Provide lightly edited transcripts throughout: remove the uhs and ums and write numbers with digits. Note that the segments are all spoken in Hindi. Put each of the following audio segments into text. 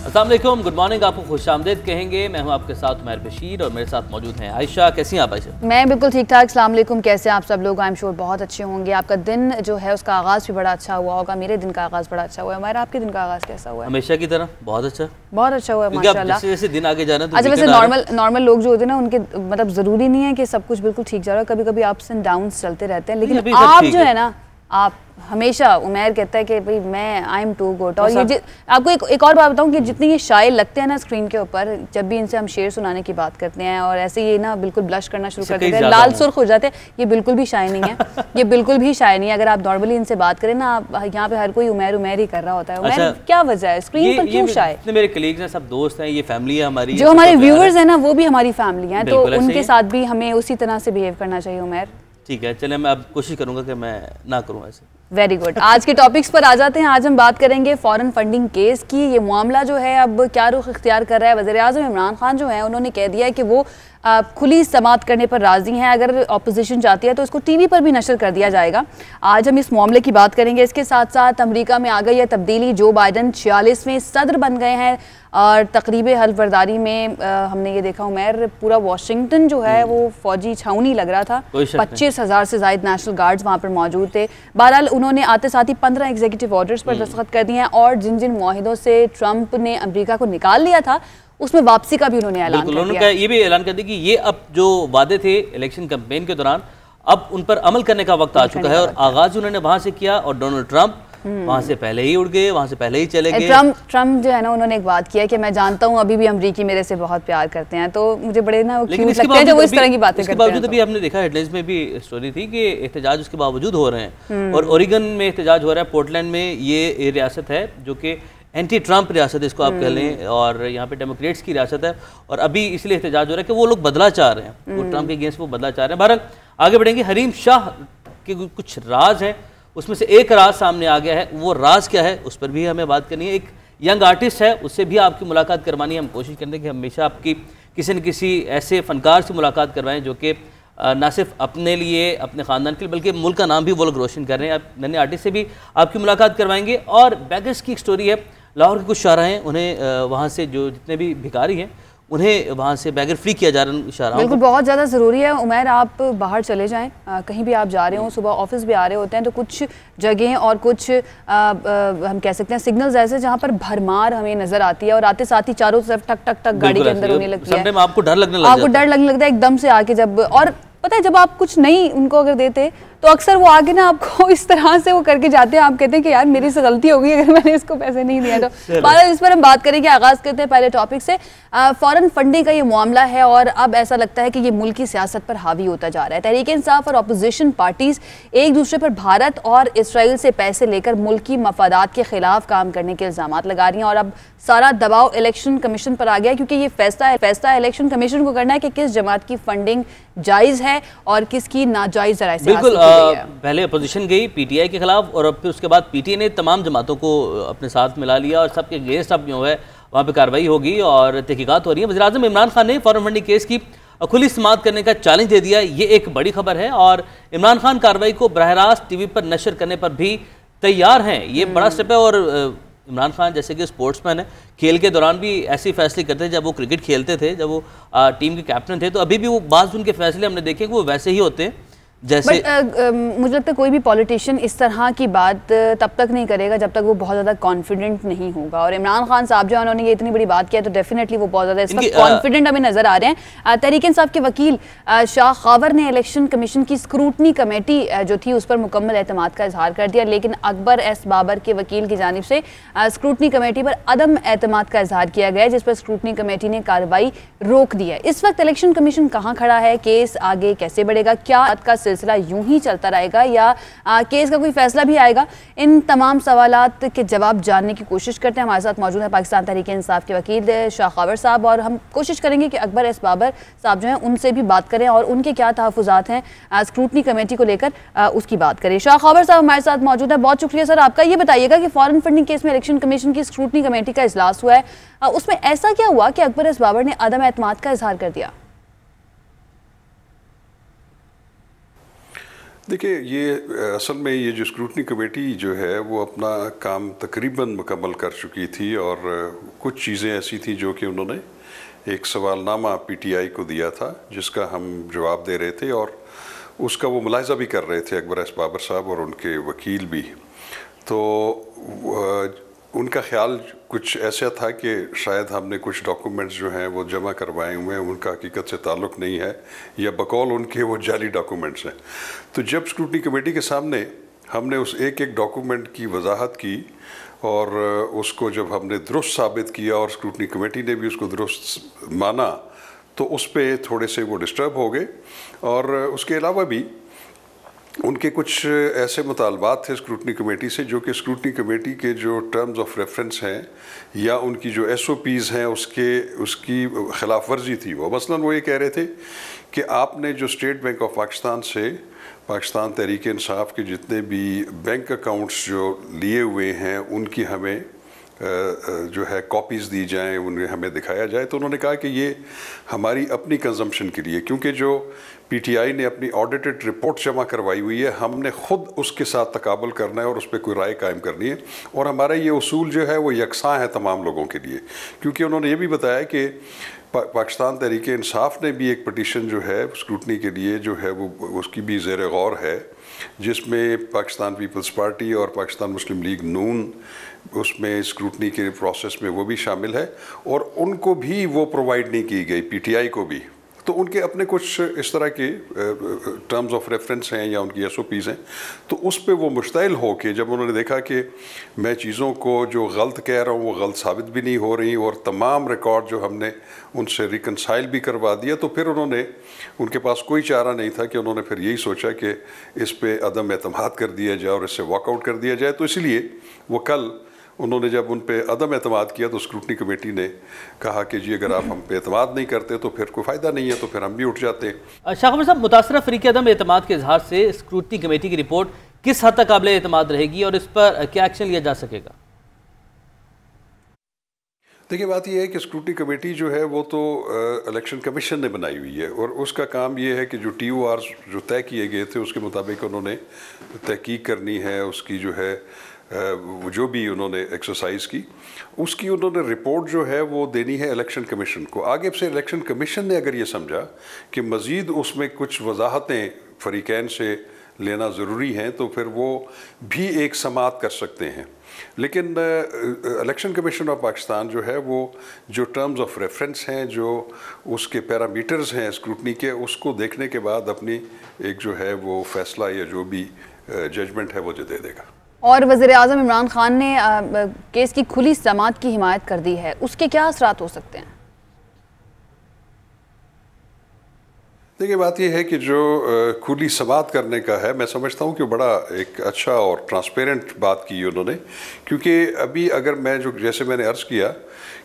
अस्सलाम वालेकुम, गुड मॉर्निंग, आपको खुशामदीद कहेंगे। मैं हूं आपके साथ उमैर बशीर और मेरे साथ मौजूद हैं आयशा। कैसी हैं आप आयशा? मैं बिल्कुल ठीक ठाक। अस्सलाम वालेकुम, कैसे हैं आप सब लोग? आई एम श्योर बहुत अच्छे होंगे। आपका दिन जो है उसका आगाज़ भी बड़ा अच्छा हुआ होगा। मेरे दिन का आगाज़ बड़ा अच्छा हुआ है। हमारा आपके दिन का आगाज़ कैसा हुआ है? हमेशा की तरह बहुत अच्छा हुआ है माशाल्लाह। जैसे दिन आगे जा रहे हैं। अच्छा, वैसे नॉर्मल लोग जो होते हैं ना, उनके मतलब ज़रूरी नहीं है कि सब कुछ बिल्कुल ठीक जा रहा है। कभी कभी अप्स एंड डाउन्स चलते रहते हैं, लेकिन आप जो है ना, आप हमेशा, उमैर कहता है कि भाई मैं आई एम टू गुड। और ये आपको एक और बात बताऊं कि जितनी ये शाय लगते हैं ना स्क्रीन के ऊपर, जब भी इनसे हम शेर सुनाने की बात करते हैं और ऐसे ये ना बिल्कुल ब्लश करना शुरू कर देते हैं, लाल सुर्ख हो जाते हैं, ये बिल्कुल भी शाय नहीं है। ये बिल्कुल भी शाय नहीं है। अगर आप नॉर्मली इनसे बात करें ना, आप यहाँ पे हर कोई उमैर उमैर ही कर रहा होता है। उमैर क्या वजह है, स्क्रीन पर क्यों शाय? मेरे कलीग्स हैं, सब दोस्त हैं, ये फैमिली है हमारी, जो हमारे व्यूअर्स हैं ना वो भी हमारी फैमिली हैं, तो उनके साथ भी हमें उसी तरह से बिहेव करना चाहिए। उमैर ठीक है, चले मैं अब कोशिश करूंगा कि मैं ना करूं ऐसे। Very good. आज के टॉपिक्स पर आ जाते हैं। आज हम बात करेंगे फॉरेन फंडिंग केस की। ये मामला जो है अब क्या रुख इख्तियार कर रहा है। वज़ीर-ए-आज़म इमरान खान जो है, उन्होंने कह दिया है कि वो खुली समाअत करने पर राजी हैं। अगर अपोजिशन चाहती है तो इसको टीवी पर भी नशर कर दिया जाएगा। आज हम इस मामले की बात करेंगे। इसके साथ साथ अमेरिका में आ गई है तब्दीली। जो बाइडन 46वें सदर बन गए हैं और तकरीब हल्फबरदारी में हमने ये देखा उमैर, पूरा वाशिंगटन जो है वो फौजी छावनी लग रहा था। 25,000 से ज़ायद नेशनल गार्ड्स वहाँ पर मौजूद थे। बहरहाल उन्होंने आते साथ ही 15 एग्जीक्यूटिव ऑर्डर्स पर दस्तखत कर दिए हैं और जिन जिन मुआहिदों से ट्रंप ने अमेरिका को निकाल लिया था उसमें वापसी का भी उन्होंने ऐलान कर दिया। उन्होंने ये भी ऐलान कर दिया कि ये अब जो वादे थे इलेक्शन कैंपेन के दौरान, अब उन पर अमल करने का वक्त आ चुका है। और आगाज उन्होंने वहां से किया और डोनाल्ड ट्रंप वहां से पहले ही उड़ गए, वहां से पहले ही चले गए। ट्रंप जो है ना, उन्होंने एक बात किया कि मैं जानता हूं अभी भी अमरीकी मेरे से बहुत प्यार करते हैं, तो मुझे बड़े ना वो क्यूट लगते हैं जो वो इस तरह की बातें करते हैं। इसके बावजूद अभी आपने देखा हेडलाइंस में भी स्टोरी थी कि एहतजाज उसके बावजूद हो रहे हैं और ओरिगन में एहतजाज हो रहा है। पोर्टलैंड में ये रियासत है जो कि एंटी ट्रंप रियासत है, इसको आप कह लें, और यहाँ पे डेमोक्रेट्स की रियासत है। और अभी इसलिए एहतजाज हो रहा है कि वो लोग बदला चाह रहे हैं, वो ट्रंप के अगेंस्ट वो बदला चाह रहे हैं। बहरहाल आगे बढ़ेंगे। हरीम शाह के कुछ राज हैं, उसमें से एक राज सामने आ गया है। वो राज क्या है उस पर भी हमें बात करनी है। एक यंग आर्टिस्ट है, उससे भी आपकी मुलाकात करवानी है। हम कोशिश करेंगे कि हमेशा आपकी किसी न किसी ऐसे फनकार से मुलाकात करवाएं जो कि ना सिर्फ अपने लिए, अपने ख़ानदान के लिए, बल्कि मुल्क का नाम भी वो लोग रोशन कर रहे हैं। नन्हे आर्टिस्ट से भी आपकी मुलाकात करवाएंगे। और बैगर्स की एक स्टोरी है। लाहौर के कुछ शाहरा हैं, उन्हें वहाँ से जो जितने भी भिखारी हैं उन्हें वहाँ से बैगर फ्री किया जा रहा है शाहराओं। बिल्कुल, बहुत ज़्यादा ज़रूरी है। उमैर, आप बाहर चले जाएं, कहीं भी आप जा रहे हो, सुबह ऑफिस भी आ रहे होते हैं, तो कुछ जगह और कुछ हम कह सकते हैं सिग्नल्स ऐसे जहाँ पर भरमार हमें नजर आती है और आते साथ ही चारों तरफ टक टक टक गाड़ी के अंदर होने लगती है। आपको डर लगने लगता है एकदम से आके जब, और पता है जब आप कुछ नहीं उनको अगर देते तो अक्सर वो आगे ना आपको इस तरह से वो करके जाते हैं, आप कहते हैं कि यार मेरी से गलती हो गई अगर मैंने इसको पैसे नहीं दिया तो। बारह इस पर हम बात करेंगे। आगाज करते हैं पहले टॉपिक से। फॉरेन फंडिंग का ये मामला है और अब ऐसा लगता है कि ये मुल्की सियासत पर हावी होता जा रहा है। तहरीक इंसाफ और अपोजिशन पार्टीज एक दूसरे पर भारत और इसराइल से पैसे लेकर मुल्की मफादात के खिलाफ काम करने के इल्जाम लगा रही हैं और अब सारा दबाव इलेक्शन कमीशन पर आ गया, क्योंकि ये फैसला इलेक्शन कमीशन को करना है कि किस जमात की फंडिंग जायज़ है और किसकी नाजायज़ जराए से हासिल की गई है। पहले अपोजिशन गई पीटीआई के खिलाफ और फिर उसके बाद पीटीआई ने तमाम जमातों को अपने साथ मिला लिया और सबके अगेंस्ट अब जो है वहाँ पे कार्रवाई होगी और तहकीकात हो रही है। वज़ीर-ए-आज़म इमरान खान ने फॉरेन फंडिंग केस की खुली समाअत करने का चैलेंज दे दिया। ये एक बड़ी खबर है और इमरान खान कार्रवाई को बराह रास्त टीवी पर नशर करने पर भी तैयार हैं। ये बड़ा स्टेप है। और इमरान खान जैसे कि स्पोर्ट्समैन है, खेल के दौरान भी ऐसे फैसले करते थे। जब वो क्रिकेट खेलते थे, जब वो टीम के कैप्टन थे, तो अभी भी वो बाज़ उनके फैसले हमने देखे कि वो वैसे ही होते हैं जैसे मुझे लगता है कोई भी पॉलिटिशियन इस तरह की बात तब तक नहीं करेगा जब तक वो बहुत ज़्यादा कॉन्फिडेंट नहीं होगा। और इमरान खान साहब जो है उन्होंने ये इतनी बड़ी बात किया तो डेफिनेटली वो बहुत ज़्यादा इस वक्त कॉन्फिडेंट हमें नजर आ रहे हैं। तहरीक इंसाफ के वकील शाह खावर ने इलेक्शन कमीशन की स्क्रूटनी कमेटी जो थी उस पर मुकम्मल एतमाद का इजहार कर दिया, लेकिन अकबर एस बाबर के वकील की जानिब से स्क्रूटनी कमेटी पर अदम एतमाद का इजहार किया गया, जिस पर स्क्रूटनी कमेटी ने कार्रवाई रोक दी है। इस वक्त इलेक्शन कमीशन कहाँ खड़ा है, केस आगे कैसे बढ़ेगा, क्या का सिलसिला यूं ही चलता रहेगा या केस का कोई फैसला भी आएगा, इन तमाम सवालात के जवाब जानने की कोशिश करते हैं। हमारे साथ मौजूद है पाकिस्तान तहरीक इंसाफ के वकील शाह खावर साहब और हम कोशिश करेंगे कि अकबर एस बाबर साहब जो हैं उनसे भी बात करें और उनके क्या तहफ़्फ़ुज़ात हैं स्क्रूटनी कमेटी को लेकर, उसकी बात करें। शाह खावर साहब हमारे साथ मौजूद है, बहुत शुक्रिया सर आपका। ये बताइएगा कि फॉरेन फंडिंग केस में इलेक्शन कमीशन की स्क्रूटनी कमेटी का इजलास हुआ है, उसमें ऐसा क्या हुआ कि अकबर एस बाबर ने अदम एतमाद का इजहार कर दिया? देखिए, ये असल में ये जो स्क्रूटनी कमेटी जो है वो अपना काम तकरीबन मुकम्मल कर चुकी थी, और कुछ चीज़ें ऐसी थी जो कि उन्होंने एक सवालनामा पीटीआई को दिया था जिसका हम जवाब दे रहे थे, और उसका वो मुलाहिज़ा भी कर रहे थे अकबर एस बाबर साहब और उनके वकील भी। तो उनका ख्याल कुछ ऐसा था कि शायद हमने कुछ डॉक्यूमेंट्स जो हैं वो जमा करवाए हुए हैं, उनका हकीकत से ताल्लुक़ नहीं है, या बकौल उनके वो जाली डॉक्यूमेंट्स हैं। तो जब स्क्रूटनी कमेटी के सामने हमने उस एक एक डॉक्यूमेंट की वजाहत की और उसको जब हमने दुरुस्त साबित किया और स्क्रूटनी कमेटी ने भी उसको दुरुस्त माना, तो उस पर थोड़े से वो डिस्टर्ब हो गए। और उसके अलावा भी उनके कुछ ऐसे मुतालबात थे स्क्रूटनी कमेटी से जो कि स्क्रूटनी कमेटी के जो टर्म्स ऑफ रेफरेंस हैं या उनकी जो SOPs हैं उसकी खिलाफ वर्जी थी। वो मसलन वो ये कह रहे थे कि आपने जो स्टेट बैंक ऑफ पाकिस्तान से पाकिस्तान तहरीक इंसाफ के जितने भी बैंक अकाउंट्स जो लिए हुए हैं उनकी हमें जो है कॉपीज़ दी जाएं, उन्हें हमें दिखाया जाए। तो उन्होंने कहा कि ये हमारी अपनी कंजम्पशन के लिए, क्योंकि जो पीटीआई ने अपनी ऑडिटेड रिपोर्ट जमा करवाई हुई है, हमने ख़ुद उसके साथ तकाबल करना है और उस पर कोई राय कायम करनी है, और हमारा ये उसूल जो है वो यकसा है तमाम लोगों के लिए। क्योंकि उन्होंने ये भी बताया कि पाकिस्तान तहरीक इंसाफ ने भी एक पटिशन जो है स्क्रूटनी के लिए जो है वो उसकी भी ज़ेर गौर है, जिसमें पाकिस्तान पीपल्स पार्टी और पाकिस्तान मुस्लिम लीग नून उसमें स्क्रूटनी के प्रोसेस में वो भी शामिल है, और उनको भी वो प्रोवाइड नहीं की गई, पीटीआई को भी। तो उनके अपने कुछ इस तरह के टर्म्स ऑफ रेफरेंस हैं या उनकी SOPs हैं। तो उस पे वो मुश्तइल हो के जब उन्होंने देखा कि मैं चीज़ों को जो गलत कह रहा हूँ वो गलत साबित भी नहीं हो रही और तमाम रिकॉर्ड जो हमने उनसे रिकनसाइल भी करवा दिया, तो फिर उनके पास कोई चारा नहीं था कि उन्होंने फिर यही सोचा कि इस पे अदम एतमाद कर दिया जाए और इससे वॉकआउट कर दिया जाए। तो इसलिए वो कल उन्होंने जब उन पे अदम एतमाद किया तो स्क्रूटनी कमेटी ने कहा कि जी अगर आप हम पे एतमाद नहीं करते तो फिर कोई फ़ायदा नहीं है, तो फिर हम भी उठ जाते हैं। शाह कमर साहब, मुतासरा फ़रीक़ अदम एतमाद के इजहार से स्क्रूटनी कमेटी की रिपोर्ट किस हद तक काबिल एतमाद रहेगी और इस पर क्या एक्शन लिया जा सकेगा? देखिए, बात यह है कि स्क्रूटनी कमेटी जो है वो तो इलेक्शन कमीशन ने बनाई हुई है, और उसका काम ये है कि जो TORs जो तय किए गए थे उसके मुताबिक उन्होंने तहकीक करनी है, उसकी जो है जो भी उन्होंने एक्सरसाइज की उसकी उन्होंने रिपोर्ट जो है वो देनी है इलेक्शन कमीशन को। आगे से इलेक्शन कमीशन ने अगर ये समझा कि मज़ीद उसमें कुछ वजाहतें फ़रीक़ैन से लेना ज़रूरी हैं तो फिर वो भी एक समाअत कर सकते हैं। लेकिन इलेक्शन कमीशन ऑफ पाकिस्तान जो है वो जो टर्म्स ऑफ रेफरेंस हैं, जो उसके पैरामीटर्स हैं स्क्रूटनी के, उसको देखने के बाद अपनी एक जो है वो फ़ैसला या जो भी जजमेंट है वो जो दे देगा। और वज़ीर-ए-आज़म इमरान खान ने केस की खुली समाअत की हिमायत कर दी है, उसके क्या असरात हो सकते हैं? देखिए, बात यह है कि जो खुली समाअत करने का है, मैं समझता हूँ कि बड़ा एक अच्छा और ट्रांसपेरेंट बात की उन्होंने। क्योंकि अभी अगर मैं जो जैसे मैंने अर्ज़ किया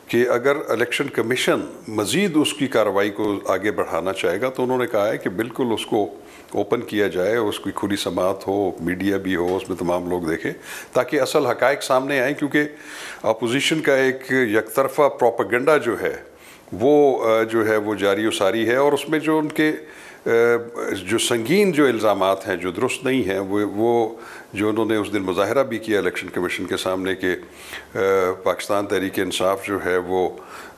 कि अगर इलेक्शन कमीशन मज़ीद उसकी कार्रवाई को आगे बढ़ाना चाहेगा तो उन्होंने कहा है कि बिल्कुल उसको ओपन किया जाए, उसकी खुली समाअत हो, मीडिया भी हो, उसमें तमाम लोग देखें ताकि असल हक़ाइक़ सामने आए। क्योंकि अपोजिशन का एक यकतरफ़ा प्रोपेगेंडा जो है वो जारी व सारी है, और उसमें जो उनके जो संगीन जो इल्ज़ामात हैं जो दुरुस्त नहीं हैं वो जो उन्होंने उस दिन मुज़ाहरा भी किया इलेक्शन कमीशन के सामने कि पाकिस्तान तहरीक इंसाफ जो है वो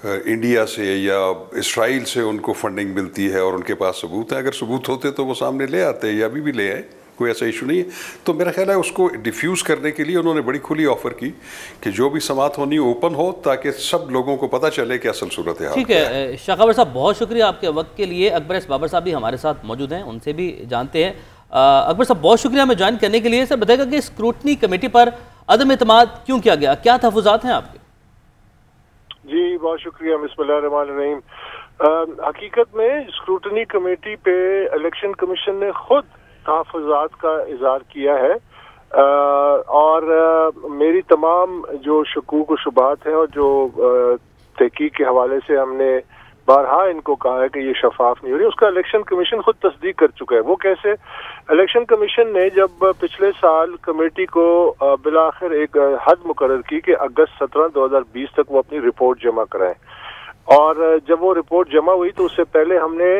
इंडिया से या इसराइल से उनको फंडिंग मिलती है और उनके पास सबूत है। अगर सबूत होते तो वो सामने ले आते या अभी भी ले आए, कोई ऐसा इशू नहीं है। तो मेरा ख्याल है उसको डिफ्यूज़ करने के लिए उन्होंने बड़ी खुली ऑफ़र की कि जो भी समाअत होनी ओपन हो ताकि सब लोगों को पता चले कि असल सूरत है। ठीक है शाह कमर साहब, बहुत शुक्रिया आपके वक्त के लिए। अकबर एस बाबर साहब भी हमारे साथ मौजूद हैं, उनसे भी जानते हैं। अकबर साहब, बहुत शुक्रिया हमें ज्वाइन करने के लिए। सर बताएगा कि स्क्रूटनी कमेटी पर अदम एतमाद क्यों किया गया, क्या तहफ़्फ़ुज़ात हैं आपके? जी बहुत शुक्रिया। बिस्मिल्लाहिर्रहमानिर्रहीम। हकीकत में स्क्रूटनी कमेटी पे इलेक्शन कमीशन ने खुद तहफ़्फ़ुज़ात का इज़हार किया है, और मेरी तमाम जो शकूक व शुबात हैं और जो तहकीक के हवाले से हमने बारहा इनको कहा है कि ये शफाफ नहीं हो रही, उसका इलेक्शन कमीशन खुद तस्दीक कर चुका है। वो कैसे? इलेक्शन कमीशन ने जब पिछले साल कमेटी को बिलाखिर एक हद मुकर्रर की कि अगस्त 17, 2020 तक वो अपनी रिपोर्ट जमा कराएं, और जब वो रिपोर्ट जमा हुई तो उससे पहले हमने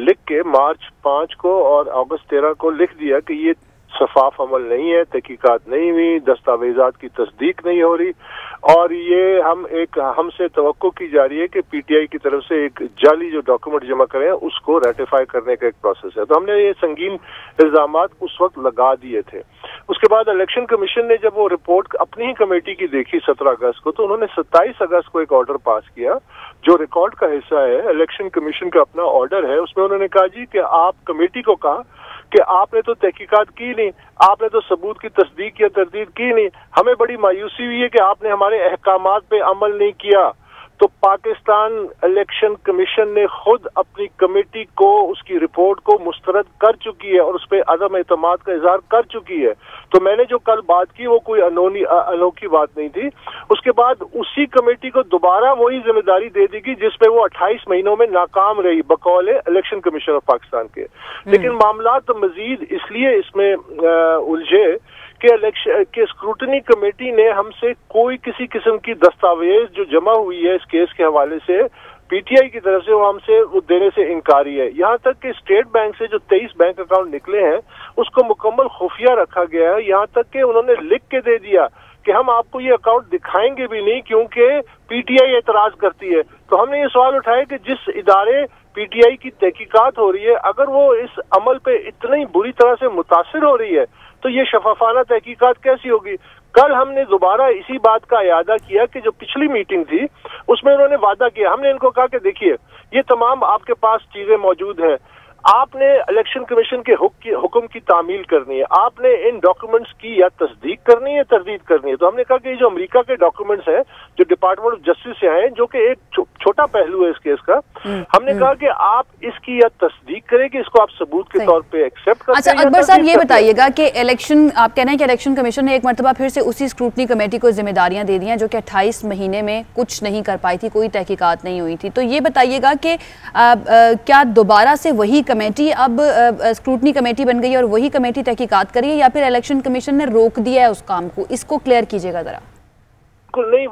लिख के मार्च 5 को और अगस्त 13 को लिख दिया कि ये शफाफ अमल नहीं है, तहकीकात नहीं हुई, दस्तावेजात की तस्दीक नहीं हो रही और ये हमसे तवक्को की जा रही है कि पीटीआई की तरफ से एक जाली जो डॉक्यूमेंट जमा करें उसको रेटिफाई करने का एक प्रोसेस है। तो हमने ये संगीन इल्जामात उस वक्त लगा दिए थे। उसके बाद इलेक्शन कमीशन ने जब वो रिपोर्ट अपनी ही कमेटी की देखी 17 अगस्त को, तो उन्होंने 27 अगस्त को एक ऑर्डर पास किया जो रिकॉर्ड का हिस्सा है, इलेक्शन कमीशन का अपना ऑर्डर है। उसमें उन्होंने कहा जी कि आप कमेटी को कहा कि आपने तो तहकीकात की नहीं, आपने तो सबूत की तस्दीक या तरदीद की नहीं, हमें बड़ी मायूसी हुई है कि आपने हमारे अहकामात पे अमल नहीं किया। तो पाकिस्तान इलेक्शन कमीशन ने खुद अपनी कमेटी को उसकी रिपोर्ट को मुस्तरद कर चुकी है और उस पर अदम एतमाद का इजहार कर चुकी है। तो मैंने जो कल बात की वो कोई अनोखी बात नहीं थी। उसके बाद उसी कमेटी को दोबारा वही जिम्मेदारी दे दी गई जिसपे वो 28 महीनों में नाकाम रही बकौल इलेक्शन कमीशन ऑफ पाकिस्तान के। लेकिन मामला तो मजीद इसलिए इसमें उलझे कि स्क्रूटनी कमेटी ने हमसे कोई किसी किस्म की दस्तावेज जो जमा हुई है इस केस के हवाले से पीटीआई की तरफ से वो हमसे वो देने से इनकारी है। यहाँ तक कि स्टेट बैंक से जो 23 बैंक अकाउंट निकले हैं उसको मुकम्मल खुफिया रखा गया है। यहाँ तक कि उन्होंने लिख के दे दिया कि हम आपको ये अकाउंट दिखाएंगे भी नहीं क्योंकि पीटीआई एतराज करती है। तो हमने ये सवाल उठाया कि जिस इदारे पीटीआई की तहकीकात हो रही है अगर वो इस अमल पे इतनी बुरी तरह से मुतासिर हो रही है तो ये शफाफाना तहकीकात कैसी होगी। कल हमने दोबारा इसी बात का इयादा किया कि जो पिछली मीटिंग थी उसमें उन्होंने वादा किया, हमने इनको कहा कि देखिए ये तमाम आपके पास चीजें मौजूद हैं, आपने इलेक्शन कमीशन के हुक्म की तामील करनी है, आपने इन डॉक्यूमेंट्स की या तस्दीक करनी है तरदीद करनी है। तो हमने कहा कि ये जो अमेरिका के डॉक्यूमेंट्स हैं जो डिपार्टमेंट ऑफ जस्टिस से आए जो कि एक छोटा पहलू है इस केस का, हमने कहा कि आप इसकी या तस्दीक करें कि इसको आप सबूत के तौर पे एक्सेप्ट करते हैं। अच्छा अकबर साहब ये बताइएगा कि इलेक्शन आप कह रहे हैं कि इलेक्शन कमीशन ने एक मरतबा फिर से उसी स्क्रूटनी कमेटी को जिम्मेदारियां दे दी हैं जो कि 28 महीने में कुछ नहीं कर पाई थी, कोई तहकीकात नहीं हुई थी। तो ये बताइएगा कि क्या दोबारा से वही कमेटी अब स्क्रूटनी कमेटी बन गई है और वही कमेटी तहकीकात करिए या फिर इलेक्शन कमीशन ने रोक दिया है उस काम को, इसको क्लियर कीजिएगा जरा। नहीं,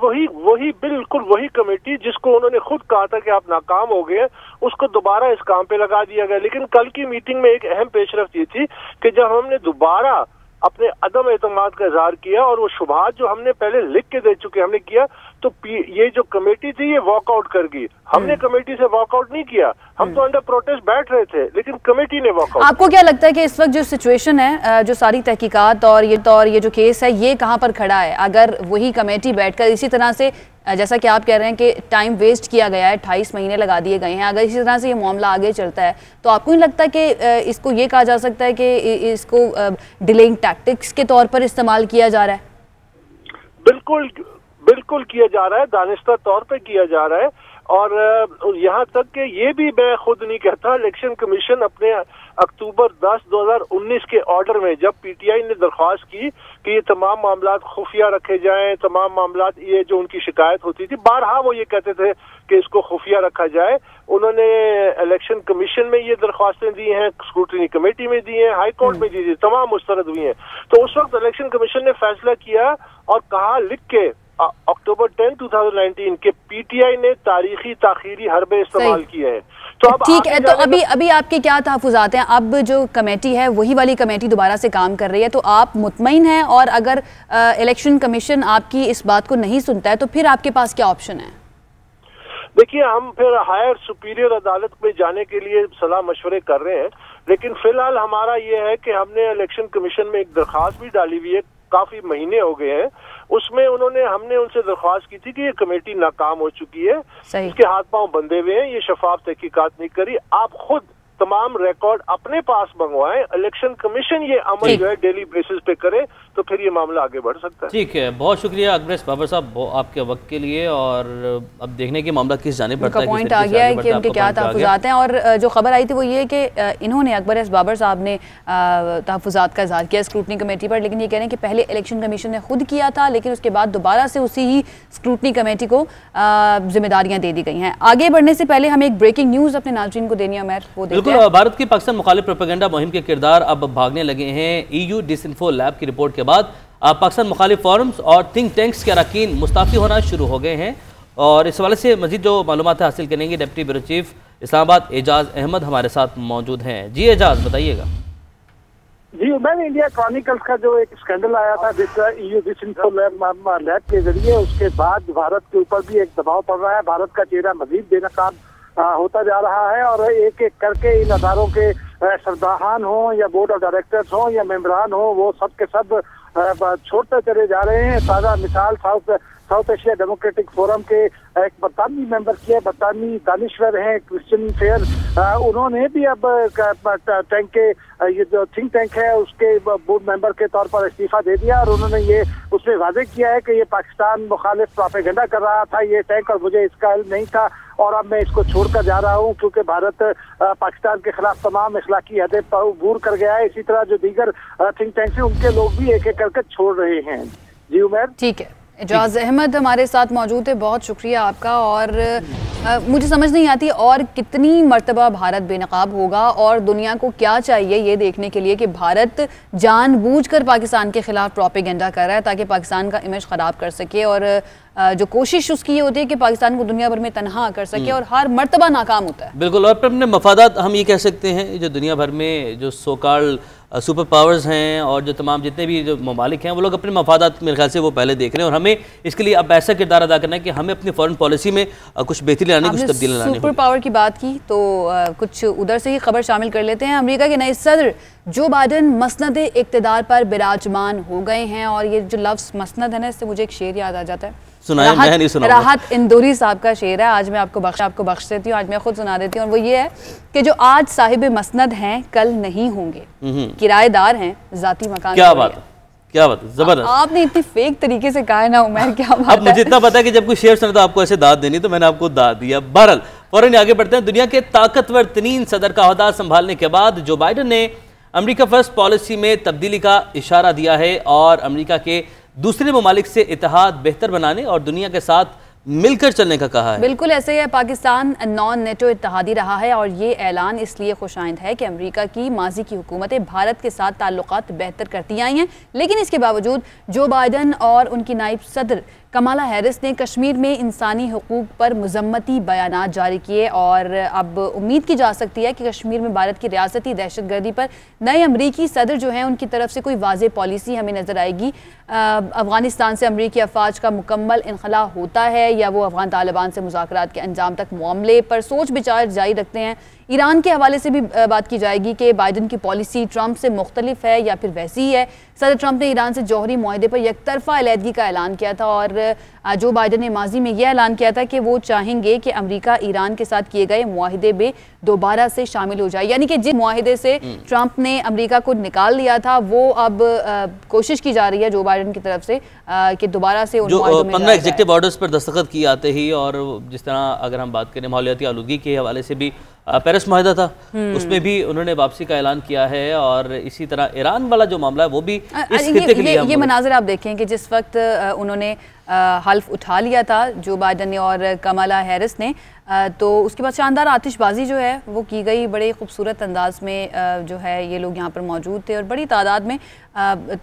बिल्कुल वही कमेटी जिसको उन्होंने खुद कहा था कि आप नाकाम हो गए उसको दोबारा इस काम पे लगा दिया गया। लेकिन कल की मीटिंग में एक अहम पेशरफ्त ये थी कि जब हमने दोबारा अपने अदम एतमाद का इजहार किया और वो शुबहात जो हमने पहले लिख के दे चुके हमने किया, तो ये जो कमेटी थी ये वॉकआउट कर गई। हमने कमेटी से वॉकआउट नहीं किया, हम तो अंडर प्रोटेस्ट बैठ रहे थे लेकिन कमेटी ने वॉकआउट। आपको क्या लगता है कि इस वक्त जो सिचुएशन है, जो सारी तहकीकात और ये जो केस है ये कहाँ पर खड़ा है? अगर वही कमेटी बैठकर इसी तरह से जैसा कि आप कह रहे हैं कि टाइम वेस्ट किया गया है, 28 महीने लगा दिए गए हैं, अगर इसी तरह से ये मामला आगे चलता है तो आपको नहीं लगता कि इसको ये कहा जा सकता है कि इसको डिलेइंग टैक्टिक्स के तौर पर इस्तेमाल किया जा रहा है? बिल्कुल किया जा रहा है, दानिस्ता तौर पे किया जा रहा है। और यहाँ तक कि ये भी मैं खुद नहीं कहता, इलेक्शन कमीशन अपने अक्टूबर 10, 2019 के ऑर्डर में जब पीटीआई ने दरख्वास्त की कि ये तमाम मामलात खुफिया रखे जाएं, तमाम मामलात ये जो उनकी शिकायत होती थी बारहा वो ये कहते थे कि इसको खुफिया रखा जाए, उन्होंने इलेक्शन कमीशन में ये दरख्वास्तें दी हैं, स्क्रूटनी कमेटी में दी हैं, हाई कोर्ट में दी थी, तमाम मुस्तरद हुई हैं। तो उस वक्त इलेक्शन कमीशन ने फैसला किया और कहा लिख के अक्टूबर 10, 2019 के पीटीआई ने तारीखी ताखीरी हरबे इस्तेमाल किए हैं। तो अब ठीक है, तो अभी आपके क्या तहफ़्फ़ुज़ात हैं? अब जो कमेटी है वही वाली कमेटी दोबारा से काम कर रही है, तो आप मुतमईन हैं? और अगर इलेक्शन कमीशन आपकी इस बात को नहीं सुनता है तो फिर आपके पास क्या ऑप्शन है? देखिए, हम फिर हायर सुपीरियर अदालत में जाने के लिए सलाह मशवरे कर रहे हैं, लेकिन फिलहाल हमारा ये है कि हमने इलेक्शन कमीशन में एक दरख्वास्त भी डाली हुई है, काफी महीने हो गए हैं। उसमें हमने उनसे दरख्वास्त की थी कि ये कमेटी नाकाम हो चुकी है, इसके हाथ पांव बंधे हुए हैं, ये शफाफ तहकीकात नहीं करी, आप खुद तमाम रिकॉर्ड अपने पास मंगवाएं, इलेक्शन कमीशन ये अमल जो है डेली बेसिस पे करे, तो फिर ये मामला आगे बढ़ सकता है। ठीक है, बहुत शुक्रिया अकबर बाबर साहब आपके वक्त के लिए। और अब देखने की मामला किस जाने बढ़ता है, पॉइंट आ गया है कि उनके क्या तहफ़्फ़ुज़ात हैं। और जो खबर आई थी वो ये कि इन्होंने अकबर बाबर साहब ने तहफ़्फ़ुज़ात का इज़हार किया स्क्रूटनी कमेटी पर, लेकिन ये कह रहे हैं कि पहले इलेक्शन कमीशन ने खुद किया था, लेकिन उसके बाद दोबारा से उसी ही स्क्रूटनी कमेटी को जिम्मेदारियाँ दे दी गई हैं। आगे बढ़ने से पहले हमें एक ब्रेकिंग न्यूज़ अपने नाज़रीन को देनी है, उमर वो देते हैं। भारत की पाकिस्तान मुखालिफ प्रोपेगेंडा मुहिम के किरदार अब भागने लगे हैं। EU डिसइंफो लैब की रिपोर्ट के बाद पाकिस्तान मुखालिफ फोरम्स और थिंक टैंक्स के अरकान मुस्ताफ़ी होना शुरू हो गए हैं और इस हवाले से मजीद जो मालूमात हासिल करेंगे deputy bureau chief Islamabad Ejaz Ahmad हमारे साथ मौजूद हैं। जी एजाज, बताइएगा। जी, मैंने इंडिया क्रॉनिकल्स का जो एक स्कैंडल आया था EU डिसइंफो लैब के जरिए, उसके बाद भारत के ऊपर भी एक दबाव पड़ रहा है। भारत का चेहरा मजीद बेनकाब होता जा रहा है और एक एक करके इन अदारों के सरबराहान हो या बोर्ड ऑफ डायरेक्टर्स हो या मेंबरान हो, वो सब के सब छोड़ते चले जा रहे हैं। ताज़ा मिसाल साउथ एशिया डेमोक्रेटिक फोरम के एक बरतानवी मेंबर की है, बरतानवी दानिश्वर हैं क्रिश्चियन फेयर, उन्होंने भी अब टैंक के ये जो थिंक टैंक है उसके बोर्ड मेंबर के तौर पर इस्तीफा दे दिया और उन्होंने ये उसमें वाजे किया है कि ये पाकिस्तान मुखालिफ प्रोपेगेंडा कर रहा था ये टैंक और मुझे इसका इल्म नहीं था और अब मैं इसको छोड़कर जा रहा हूँ क्योंकि भारत पाकिस्तान के खिलाफ तमाम इखलाकी हदें अबूर कर गया है। इसी तरह जो दीगर थिंक टैंक है उनके लोग भी एक एक करके छोड़ रहे हैं। जी उमर, ठीक है। एजाज अहमद हमारे साथ मौजूद है, बहुत शुक्रिया आपका। और मुझे समझ नहीं आती और कितनी मर्तबा भारत बेनकाब होगा और दुनिया को क्या चाहिए ये देखने के लिए कि भारत जानबूझकर पाकिस्तान के खिलाफ प्रोपेगेंडा कर रहा है ताकि पाकिस्तान का इमेज ख़राब कर सके और जो कोशिश उसकी ये होती है कि पाकिस्तान को दुनिया भर में तनहा कर सके और हर मर्तबा नाकाम होता है। बिल्कुल, और अपने मफादात हम ये कह सकते हैं जो दुनिया भर में जो सोकाल सुपर पावर्स हैं और जो तमाम जितने भी जो ममालिक हैं वो लोग अपने मफादात मेरे ख्याल से वो पहले देख रहे हैं और हमें इसके लिए अब ऐसा किरदार अदा करना है कि हमें अपनी फॉरेन पॉलिसी में कुछ बेहतरी लानी, कुछ तब्दीली लानी। सुपर पावर की बात की तो कुछ उधर से ही खबर शामिल कर लेते हैं। अमेरिका के नए सदर जो बाइडन मसनद इक़्तिदार पर विराजमान हो गए हैं और ये जो लफ्ज़ मसनद है ना, इससे मुझे एक शेर याद आ जाता है। मैं नहीं सुना। राहत इंदौरी साहब का शेर है, आज मैं आपको बख्श देती हूँ, आज मैं खुद सुना देती हूँ। और वो ये है कि जो आज साहिब मसनद हैं कल नहीं होंगे, किराएदार हैं जाती मकान। क्या बात है, क्या बात है, जबरदस्त। आपने इतनी फेक तरीके से कहा है ना उमर, क्या बात है। अब मुझे इतना पता है कि जब कोई शेर सुना तो आपको ऐसे दाद देनी, तो मैंने आपको दाद दिया। बहरहाल फौरन आगे बढ़ते हैं। दुनिया के ताकतवर तरीन सदर का ओहदा संभालने के बाद जो बाइडन ने अमेरिका फर्स्ट पॉलिसी में तब्दीली का इशारा दिया है और अमेरिका के दूसरे ममालिक से इत्तेहाद बेहतर बनाने और दुनिया के साथ मिलकर चलने का कहा है। बिल्कुल ऐसे ही है। पाकिस्तान नॉन नेटो इत्तेहादी रहा है और ये ऐलान इसलिए खुशाइंद है कि अमेरिका की माजी की हुकूमतें भारत के साथ ताल्लुकात बेहतर करती आई हैं, लेकिन इसके बावजूद जो बाइडन और उनकी नायब सदर कमाला हैरिस ने कश्मीर में इंसानी हुकूक पर मुज़म्मती बयानात जारी किए और अब उम्मीद की जा सकती है कि कश्मीर में भारत की रियासती दहशतगर्दी पर नए अमरीकी सदर जो हैं उनकी तरफ से कोई वाज़ेह पॉलिसी हमें नज़र आएगी। अफ़गानिस्तान से अमरीकी अफवाज का मुकम्मल इनखला होता है या वो अफ़गान तालिबान से मुज़ाकरात के अंजाम तक मामले पर सोच विचार जारी रखते हैं। ईरान के हवाले से भी बात की जाएगी कि बाइडन की पॉलिसी ट्रंप से मुख्तलिफ है या फिर वैसी ही है। सदर ट्रंप ने ईरान से जौहरी मुआहदे पर यकतरफा अलहदगी का ऐलान किया था और जो बाइडन ने माजी में यह ऐलान किया था कि वो चाहेंगे कि अमेरिका ईरान के साथ किए गए मुआहदे में दोबारा से शामिल हो जाए, यानी कि जिस मुआहदे से ट्रंप ने अमेरिका को निकाल लिया था वो अब कोशिश की जा रही है जो बाइडन की तरफ से कि दोबारा से जो 15 एग्जीक्यूटिव ऑर्डर्स पर दस्तखत किए आते ही और जिस तरह अगर हम बात करें माहौलियाती आलूदगी के हवाले से भी पेरिस मुआहदा था उसमें भी उन्होंने वापसी का ऐलान किया है और इसी तरह ईरान वाला जो मामला है वो भी इस खित्ते के लिए ये मनाज़िर आप देखें कि जिस वक्त उन्होंने हल्फ उठा लिया था जो बाइडन ने और कमाला हैरिस ने, तो उसके बाद शानदार आतिशबाजी जो है वो की गई, बड़े खूबसूरत अंदाज में जो है ये लोग यहाँ पर मौजूद थे और बड़ी तादाद में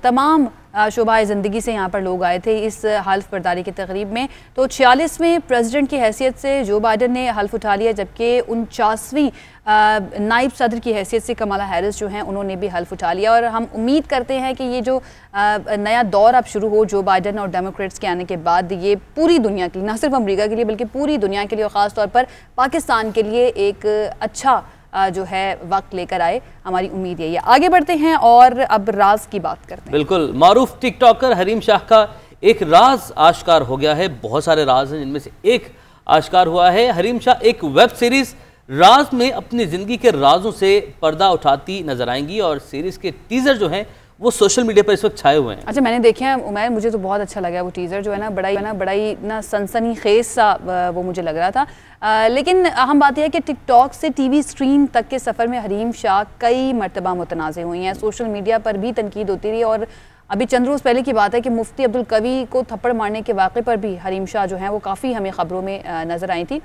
तमाम शोबाए ज़िंदगी से यहाँ पर लोग आए थे इस हल्फ बर्दारी की तकरीब में। तो 46वें प्रेसिडेंट की हैसियत से जो बाइडन ने हल्फ उठा लिया जबकि 49वीं नायब सदर की हैसियत से कमाला हैरिस जो हैं उन्होंने भी हल्फ उठा लिया और हम उम्मीद करते हैं कि ये जो नया दौर अब शुरू हो जो बाइडन और डेमोक्रेट्स के आने के बाद, ये पूरी दुनिया के लिए, ना सिर्फ अमेरिका के लिए बल्कि पूरी दुनिया के लिए और ख़ास तौर पर पाकिस्तान के लिए एक अच्छा जो है वक्त लेकर आए, हमारी उम्मीद यही है। आगे बढ़ते हैं और अब राज की बात करते हैं। बिल्कुल, मारूफ टिकटॉकर हरीम शाह का एक राज आश्कार हो गया है। बहुत सारे राज हैं जिनमें से एक आश्कार हुआ है। हरीम शाह एक वेब सीरीज राज में अपनी जिंदगी के राजों से पर्दा उठाती नजर आएंगी और सीरीज के टीजर जो हैं वो सोशल मीडिया पर इस वक्त छाए हुए हैं। अच्छा, मैंने देखे हैं उमैर, मुझे तो बहुत अच्छा लगा वो टीज़र जो है ना, बड़ा ही ना सनसनीखेज सा वो मुझे लग रहा था। लेकिन अहम बात यह है कि टिकटॉक से टीवी स्क्रीन तक के सफ़र में हरीम शाह कई मरतबा मुतनाज़ हुई हैं। सोशल मीडिया पर भी तनकीद होती रही और अभी चंद रोज़ पहले की बात है कि मुफ्ती अब्दुल कवी को थप्पड़ मारने के वाक़े पर भी हरीम शाह जो हैं वो काफ़ी हमें ख़बरों में नज़र आई थी।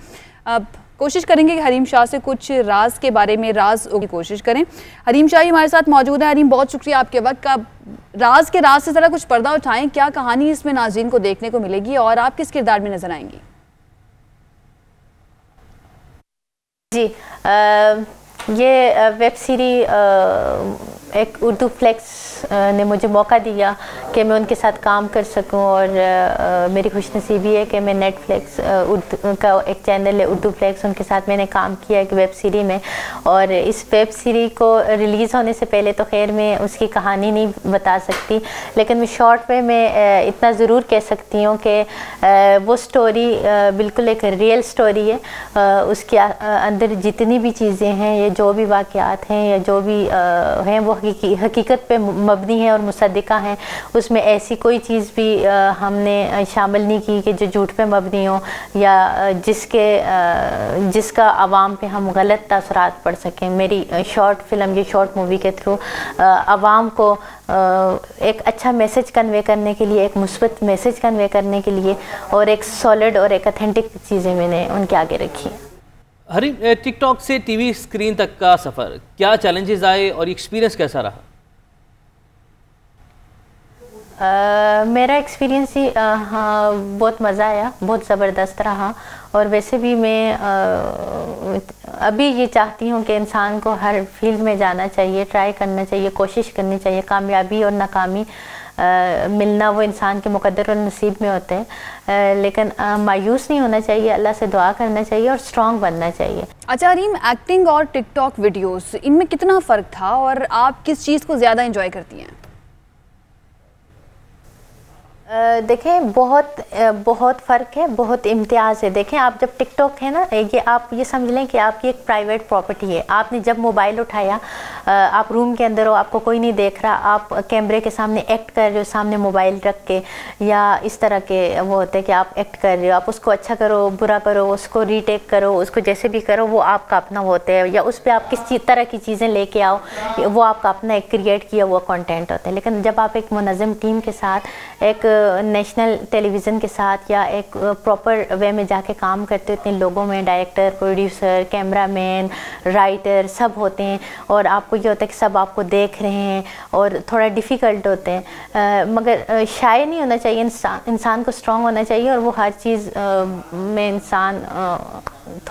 अब कोशिश करेंगे कि हरीम शाह से कुछ राज के बारे में राज की कोशिश करें। हरीम शाह हमारे साथ मौजूद है। हरीम, बहुत शुक्रिया आपके वक्त का। राज के राज से ज़रा कुछ पर्दा उठाएं, क्या कहानी इसमें नाज़रीन को देखने को मिलेगी और आप किस किरदार में नजर आएंगी? जी, ये वेब सीरीज एक उर्दू फ्लेक्स ने मुझे मौका दिया कि मैं उनके साथ काम कर सकूं, और मेरी खुशनसीबी है कि मैं नेटफ्लिक्स उर्दू का एक चैनल है उर्दू फ्लेक्स, उनके साथ मैंने काम किया एक वेब सीरीज़ में। और इस वेब सीरीज़ को रिलीज़ होने से पहले तो खैर मैं उसकी कहानी नहीं बता सकती, लेकिन मैं शॉर्ट में मैं इतना ज़रूर कह सकती हूँ कि वो स्टोरी बिल्कुल एक रियल स्टोरी है। उसके अंदर जितनी भी चीज़ें हैं, ये जो भी वाक़यात हैं या जो भी हैं, वो हकीकत पे मबनी है और मुसद्दिका हैं। उसमें ऐसी कोई चीज़ भी हमने शामिल नहीं की कि जो झूठ पे मबनी हो या जिसका आवाम पे हम गलत तासरात पड़ सकें। मेरी शॉर्ट फिल्म, ये शॉर्ट मूवी के थ्रू आवाम को एक अच्छा मैसेज कन्वे करने के लिए, एक मुस्बत मैसेज कन्वे करने के लिए, और एक सॉलिड और एक ऑथेंटिक चीज़ें मैंने उनके आगे रखी। हरी, टिकटॉक से टीवी स्क्रीन तक का सफ़र, क्या चैलेंजेस आए और एक्सपीरियंस कैसा रहा? मेरा एक्सपीरियंस ही हाँ, बहुत मज़ा आया, बहुत ज़बरदस्त रहा। और वैसे भी मैं अभी ये चाहती हूँ कि इंसान को हर फील्ड में जाना चाहिए, ट्राई करना चाहिए, कोशिश करनी चाहिए। कामयाबी और नाकामी मिलना वो इंसान के मुकद्दर और नसीब में होते हैं, लेकिन मायूस नहीं होना चाहिए, अल्लाह से दुआ करना चाहिए और स्ट्रॉन्ग बनना चाहिए। अच्छा हरीम, एक्टिंग और टिकटॉक वीडियोस, इनमें कितना फ़र्क था और आप किस चीज़ को ज़्यादा इंजॉय करती हैं? देखें, बहुत फ़र्क है, बहुत इम्तियाज़ है। देखें, आप जब टिकटॉक है ना, ये आप ये समझ लें कि आपकी एक प्राइवेट प्रॉपर्टी है। आपने जब मोबाइल उठाया, आप रूम के अंदर हो, आपको कोई नहीं देख रहा, आप कैमरे के सामने एक्ट कर रहे हो, सामने मोबाइल रख के, या इस तरह के वो होते हैं कि आप एक्ट कर रहे हो। आप उसको अच्छा करो, बुरा करो, उसको रीटेक करो, उसको जैसे भी करो, वो आपका अपना होता है। या उस पर आप किस तरह की चीज़ें लेके आओ, वो आपका अपना एक क्रिएट किया हुआ कंटेंट होता है। लेकिन जब आप एक मुनज़्ज़म टीम के साथ, एक नेशनल टेलीविज़न के साथ, या एक प्रॉपर वे में जाके काम करते हो, इतने लोगों में डायरेक्टर, प्रोड्यूसर, कैमरामैन, राइटर सब होते हैं, और आपको ये होता है कि सब आपको देख रहे हैं, और थोड़ा डिफ़िकल्ट होते हैं। मगर शाय नहीं होना चाहिए, इंसान को स्ट्रॉन्ग होना चाहिए, और वो हर चीज़ में इंसान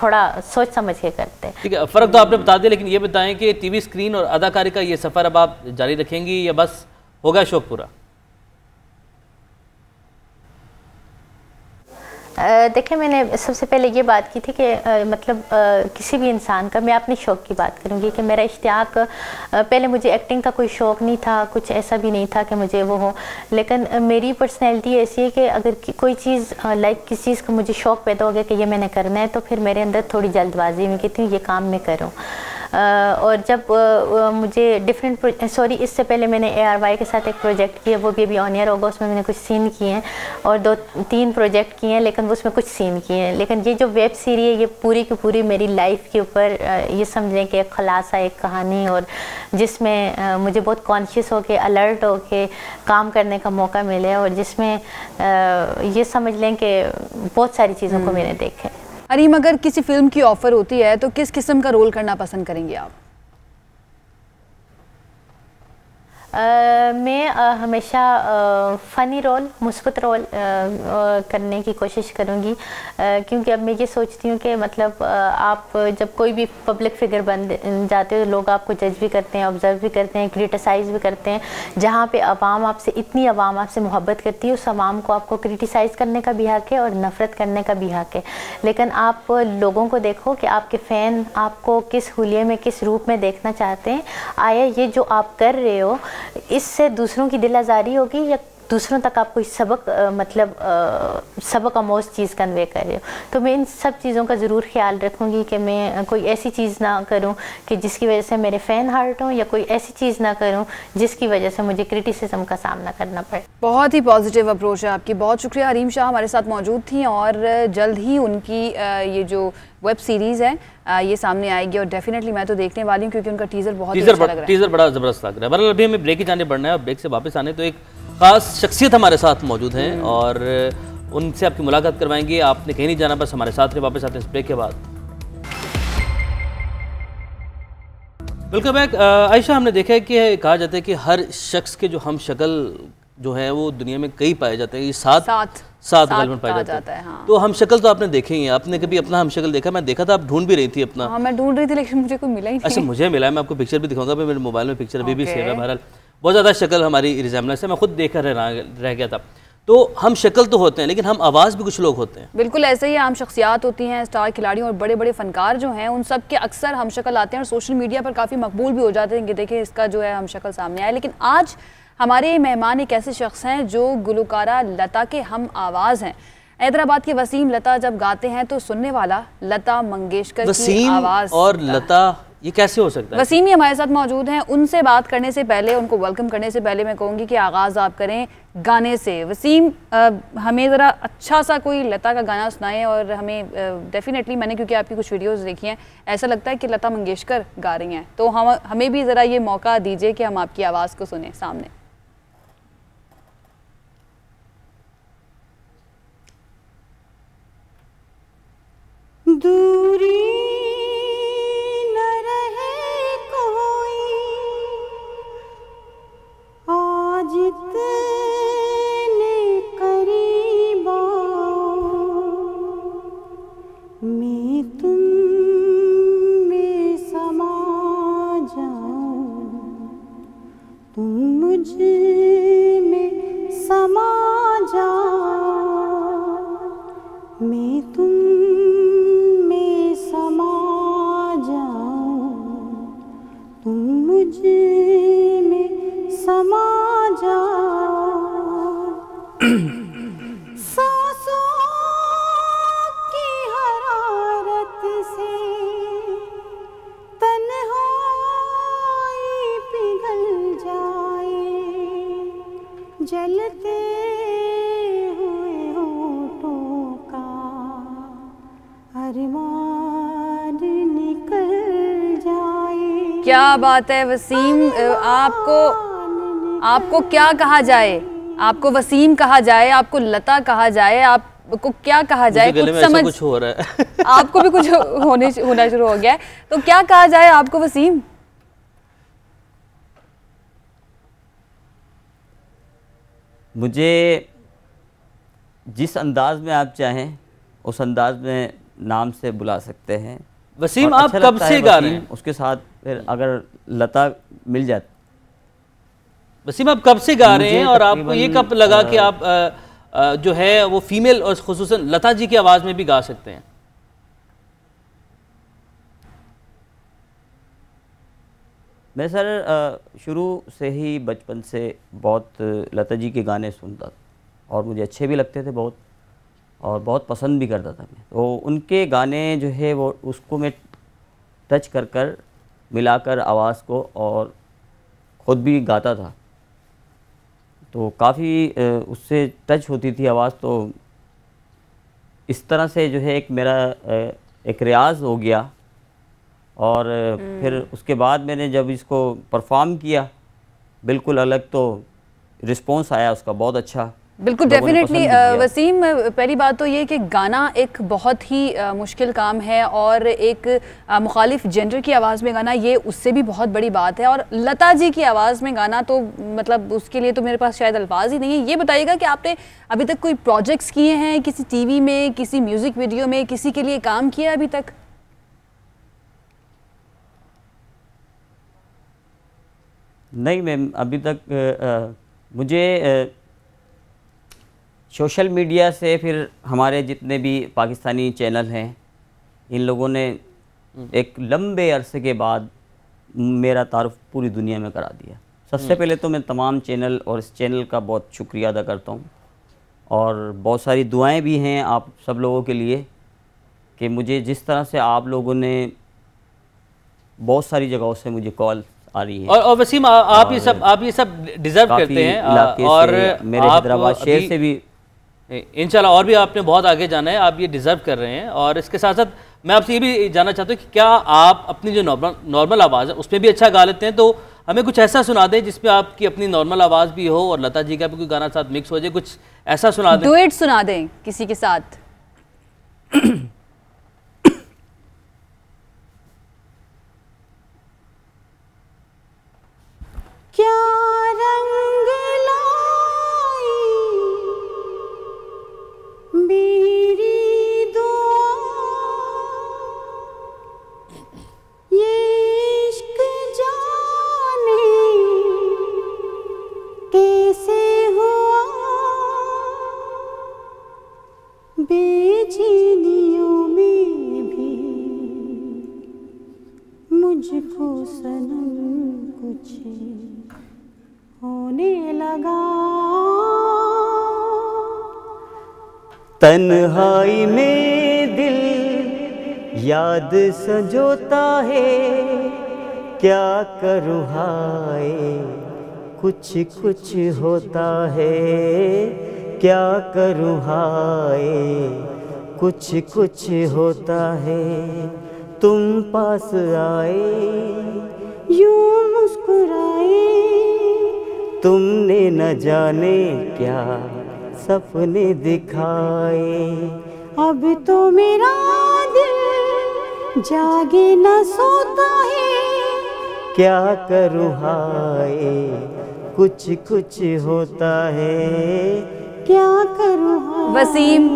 थोड़ा सोच समझ के करते हैं। ठीक है, फ़र्क तो आपने बता दिया, लेकिन ये बताएं कि टीवी स्क्रीन और अदाकारी का ये सफ़र अब आप जारी रखेंगी या बस हो गया शौक़ पूरा? देखिए, मैंने सबसे पहले ये बात की थी कि मतलब किसी भी इंसान का, मैं अपने शौक़ की बात करूँगी कि मेरा इश्तियाक, पहले मुझे एक्टिंग का कोई शौक़ नहीं था, कुछ ऐसा भी नहीं था कि मुझे वो हो। लेकिन मेरी पर्सनैलिटी ऐसी है कि अगर कोई चीज़ लाइक किसी चीज़ का मुझे शौक़ पैदा हो गया कि ये मैंने करना है, तो फिर मेरे अंदर थोड़ी जल्दबाजी में कहती हूँ ये काम मैं करूँ। और जब मुझे इससे पहले मैंने ARY के साथ एक प्रोजेक्ट किया, वो भी अभी ऑन एयर होगा, उसमें मैंने कुछ सीन किए हैं, और 2-3 प्रोजेक्ट किए हैं, लेकिन उसमें कुछ सीन किए हैं। लेकिन ये जो वेब सीरीज़ है, ये पूरी की पूरी मेरी लाइफ के ऊपर, ये समझें कि एक खुलासा, एक कहानी, और जिसमें मुझे बहुत कॉन्शियस होके, अलर्ट होके काम करने का मौका मिले, और जिसमें ये समझ लें कि बहुत सारी चीज़ों को मैंने देखे। हरीम, अगर किसी फिल्म की ऑफ़र होती है तो किस किस्म का रोल करना पसंद करेंगे आप? मैं हमेशा फ़नी रोल, मुस्बत रोल करने की कोशिश करूँगी, क्योंकि अब मैं ये सोचती हूँ कि मतलब आप जब कोई भी पब्लिक फिगर बन जाते हो, लोग आपको जज भी करते हैं, ऑब्ज़र्व भी करते हैं, क्रिटिसाइज़ भी करते हैं। जहाँ पे इतनी आवाम आपसे मोहब्बत करती है, उस आवाम को आपको क्रिटिसाइज़ करने का भी हक़ है और नफ़रत करने का भी हक़ है। लेकिन आप लोगों को देखो कि आपके फ़ैन आपको किस हुलिये में, किस रूप में देखना चाहते हैं। आया ये जो आप कर रहे हो, इससे दूसरों की दिल आज़ारी होगी, या दूसरों तक आप कोई सबक सबक आमोज़ चीज़ कन्वे कर रहे हो? तो मैं इन सब चीज़ों का ज़रूर ख्याल रखूँगी कि मैं कोई ऐसी चीज़ ना करूँ कि जिसकी वजह से मेरे फ़ैन हर्ट हों, या कोई ऐसी चीज़ ना करूँ जिसकी वजह से मुझे क्रिटिसिज्म का सामना करना पड़े। बहुत ही पॉजिटिव अप्रोच है आपकी, बहुत शुक्रिया। हरीम शाह हमारे साथ मौजूद थी, और जल्द ही उनकी ये जो वेब सीरीज़ है ये सामने आएगी, और डेफिनेटली मैं तो देखने वाली हूँ, क्योंकि उनका टीज़र बहुत अच्छा लग रहा है। टीज़र बड़ा ज़बरदस्त लग रहा है। बहरहाल अभी हमें ब्रेक की जाने बढ़ना है, और ब्रेक से वापस आने तो एक ख़ास शख्सियत हमारे साथ मौजूद हैं, और उनसे आपकी मुलाकात करवाएंगे। आपने कहीं नहीं जाना, बस हमारे साथ रहे। वापस आते हैं इस ब्रेक के बाद। Welcome back. आयशा, हमने देखा है कि कहा जाता है कि हर शख्स के जो हम शक्ल जो है वो दुनिया में कई पाए जाते हैं, ये सात गालिबन पाए जाते हैं। हाँ। तो हम शक्ल तो आपने देखे ही है, आपने कभी अपना हम शक्ल देखा? मैं देखा था, आप ढूंढ भी रही थी अपना। हाँ, मैं ढूंढ रही थी लेकिन मुझे कोई मिला ही नहीं। अच्छा, मुझे मिला है, मैं आपको पिक्चर भी दिखाऊंगा, मेरे मोबाइल में पिक्चर अभी भी सेव है। बहरहाल बहुत ज़्यादा शक्ल हमारी रिजेम्बलेंस है, मैं खुद देखकर रह गया था। तो हम शक्ल तो होते हैं लेकिन हम आवाज़ भी कुछ लोग होते हैं। बिल्कुल ऐसे ही आम शख्सियात होती हैं, स्टार खिलाड़ियों और बड़े बड़े फनकार जो हैं उन सब के अक्सर हम शक्ल आते हैं और सोशल मीडिया पर काफ़ी मकबूल भी हो जाते हैं कि देखिए इसका जो है हम शक्ल सामने आया। लेकिन आज हमारे मेहमान एक ऐसे शख्स हैं जो गुलकारा लता के हम आवाज़ हैं। हैदराबाद के वसीम लता जब गाते हैं तो सुनने वाला लता मंगेशकर की आवाज़ और लता, ये कैसे हो सकता है? वसीम ही हमारे साथ मौजूद हैं। उनसे बात करने से पहले, उनको वेलकम करने से पहले मैं कहूँगी कि आगाज़ आप करें गाने से। वसीम, हमें ज़रा अच्छा सा कोई लता का गाना सुनाएं और हमें डेफिनेटली, मैंने क्योंकि आपकी कुछ वीडियोस देखी हैं, ऐसा लगता है कि लता मंगेशकर गा रही हैं, तो हमें भी ज़रा ये मौका दीजिए कि हम आपकी आवाज़ को सुने सामने। दूरी न रहे कोई आज इतने करीब मैं तुम में समा जाऊं, तुम मुझ में समा जाओ, मैं तुम सांसों की हरारत से तन्हाई पिघल जाए, जलते हुए होठों का अरमान निकल जाए। क्या बात है वसीम, आपको क्या कहा जाए? आपको वसीम कहा जाए, आपको लता कहा जाए, आपको क्या कहा जाए? कुछ हो रहा है आपको भी कुछ होना शुरू हो गया है, तो क्या कहा जाए आपको वसीम? मुझे जिस अंदाज में आप चाहें उस अंदाज में नाम से बुला सकते हैं। वसीम, आप कब से गा रहे हैं? उसके साथ फिर अगर लता मिल जाती। वसीम, आप कब से गा रहे हैं और आपको ये कब लगा कि आप जो है वो फीमेल और खुसूसन लता जी की आवाज़ में भी गा सकते हैं? मैं सर शुरू से ही बचपन से बहुत लता जी के गाने सुनता था और मुझे अच्छे भी लगते थे बहुत, और बहुत पसंद भी करता था मैं। तो उनके गाने जो है वो उसको मैं टच कर मिलाकर आवाज़ को और ख़ुद भी गाता था, तो काफ़ी उससे टच होती थी आवाज़। तो इस तरह से जो है एक मेरा एक रियाज़ हो गया, और फिर उसके बाद मैंने जब इसको परफॉर्म किया बिल्कुल अलग, तो रिस्पॉन्स आया उसका बहुत अच्छा। बिल्कुल डेफिनेटली वसीम, पहली बात तो ये कि गाना एक बहुत ही मुश्किल काम है और एक मुखालिफ जेंडर की आवाज़ में गाना ये उससे भी बहुत बड़ी बात है, और लता जी की आवाज़ में गाना तो मतलब उसके लिए तो मेरे पास शायद अल्फाज ही नहीं है। ये बताइएगा कि आपने अभी तक कोई प्रोजेक्ट्स किए हैं, किसी टीवी में, किसी म्यूज़िक वीडियो में, किसी के लिए काम किया अभी तक? नहीं मैम, अभी तक मुझे सोशल मीडिया से, फिर हमारे जितने भी पाकिस्तानी चैनल हैं, इन लोगों ने एक लंबे अरसे के बाद मेरा तारुफ पूरी दुनिया में करा दिया। सबसे पहले तो मैं तमाम चैनल और इस चैनल का बहुत शुक्रिया अदा करता हूँ, और बहुत सारी दुआएं भी हैं आप सब लोगों के लिए कि मुझे जिस तरह से आप लोगों ने बहुत सारी जगहों से मुझे कॉल आ रही है। और वसीम, आप ये सब डिजर्व करते हैं, और मेरे हैदराबाद शहर से भी इंशाल्लाह और भी आपने बहुत आगे जाना है, आप ये डिज़र्व कर रहे हैं। और इसके साथ साथ मैं आपसे ये भी जानना चाहता हूँ कि क्या आप अपनी जो नॉर्मल आवाज़ है उसमें भी अच्छा गा लेते हैं? तो हमें कुछ ऐसा सुना दें जिसमें आपकी अपनी नॉर्मल आवाज़ भी हो और लता जी का भी कोई गाना साथ मिक्स हो जाए, कुछ ऐसा सुना दें। डुएट सुना दें किसी के साथ। क्या रंग ला मुझको सनम कुछ होने लगा। तन्हाई में दिल याद संजोता है, क्या करूँ हाय कुछ कुछ होता है, क्या करूँ हाय कुछ कुछ होता है। तुम पास आए यूं मुस्कुराए, तुमने न जाने क्या सपने दिखाए। अब तो मेरा दिल जागे न सोता है, क्या करूँ हाय कुछ कुछ होता है, क्या करूँ हाय। वसीम,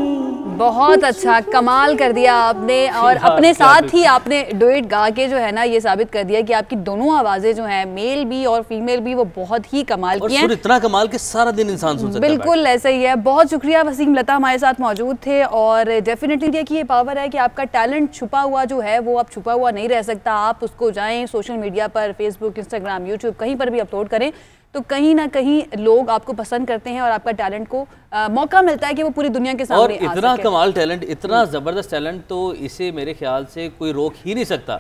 बहुत अच्छा, कमाल कर दिया आपने, और अपने साथ ही आपने डुएट गा के जो है ना ये साबित कर दिया कि आपकी दोनों आवाजें जो हैं, मेल भी और फीमेल भी, वो बहुत ही कमाल की हैं। इतना कमाल कि सारा दिन इंसान सुन सकता है। बिल्कुल ऐसा ही है। बहुत शुक्रिया वसीम लता हमारे साथ मौजूद थे, और डेफिनेटली देखिए ये पावर है कि आपका टैलेंट छुपा हुआ जो है वो अब छुपा हुआ नहीं रह सकता। आप उसको जाएं सोशल मीडिया पर, फेसबुक, इंस्टाग्राम, यूट्यूब, कहीं पर भी अपलोड करें तो कहीं ना कहीं लोग आपको पसंद करते हैं और आपका टैलेंट को मौका मिलता है कि वो पूरी दुनिया के सामने और इतना कमाल टैलेंट, इतना ज़बरदस्त टैलेंट, तो इसे मेरे ख्याल से कोई रोक ही नहीं सकता।